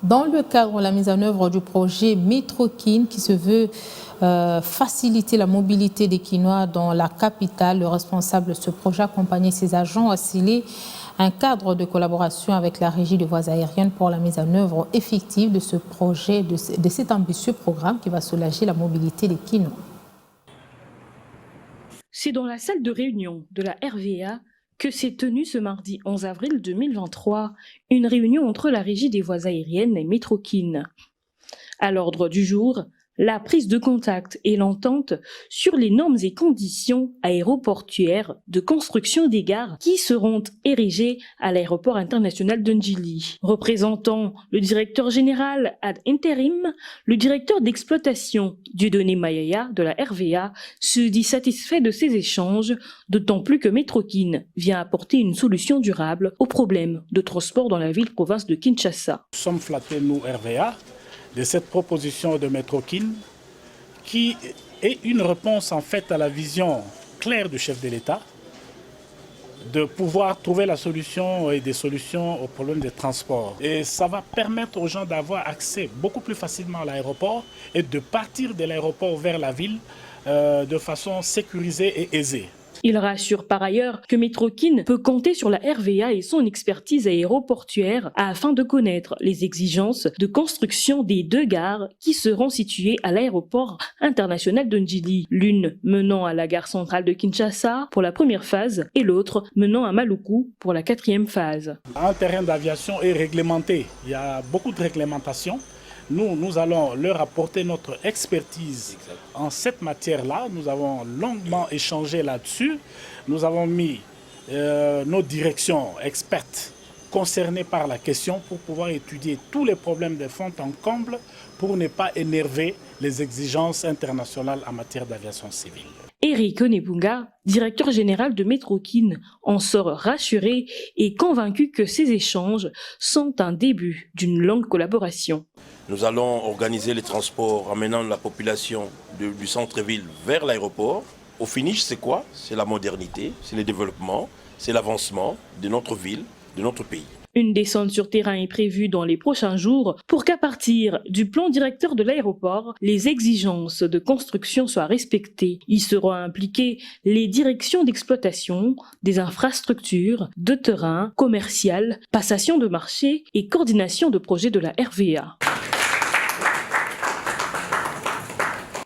Dans le cadre de la mise en œuvre du projet Métro-Kin qui se veut faciliter la mobilité des Kinois dans la capitale, le responsable de ce projet accompagné ses agents a scellé un cadre de collaboration avec la Régie des voies aériennes pour la mise en œuvre effective de ce projet, de cet ambitieux programme qui va soulager la mobilité des Kinois. C'est dans la salle de réunion de la RVA que s'est tenue ce mardi 11 avril 2023 une réunion entre la Régie des voies aériennes et Métro-Kin. À l'ordre du jour, la prise de contact et l'entente sur les normes et conditions aéroportuaires de construction des gares qui seront érigées à l'aéroport international de Ndjili. Représentant le directeur général ad intérim, le directeur d'exploitation Dieudonné Mayaya de la RVA se dit satisfait de ces échanges, d'autant plus que Métro-Kin vient apporter une solution durable aux problèmes de transport dans la ville-province de Kinshasa. Nous sommes flattés, nous, RVA, de cette proposition de Métro-Kin qui est une réponse en fait à la vision claire du chef de l'État de pouvoir trouver la solution et des solutions aux problèmes des transports. Et ça va permettre aux gens d'avoir accès beaucoup plus facilement à l'aéroport et de partir de l'aéroport vers la ville de façon sécurisée et aisée. Il rassure par ailleurs que Métro-Kin peut compter sur la RVA et son expertise aéroportuaire afin de connaître les exigences de construction des deux gares qui seront situées à l'aéroport international de Ndjili, l'une menant à la gare centrale de Kinshasa pour la première phase et l'autre menant à Maluku pour la 4e phase. Un terrain d'aviation est réglementé, il y a beaucoup de réglementations. Nous allons leur apporter notre expertise en cette matière-là. Nous avons longuement échangé là-dessus. Nous avons mis nos directions expertes concernées par la question pour pouvoir étudier tous les problèmes de fond en comble pour ne pas énerver les exigences internationales en matière d'aviation civile. Eric Onebunga, directeur général de Métro-Kin, en sort rassuré et convaincu que ces échanges sont un début d'une longue collaboration. Nous allons organiser les transports amenant la population du centre-ville vers l'aéroport. Au finish, c'est quoi? C'est la modernité, c'est le développement, c'est l'avancement de notre ville, de notre pays. Une descente sur terrain est prévue dans les prochains jours pour qu'à partir du plan directeur de l'aéroport, les exigences de construction soient respectées. Y seront impliquées les directions d'exploitation, des infrastructures, de terrain, commercial, passation de marché et coordination de projets de la RVA.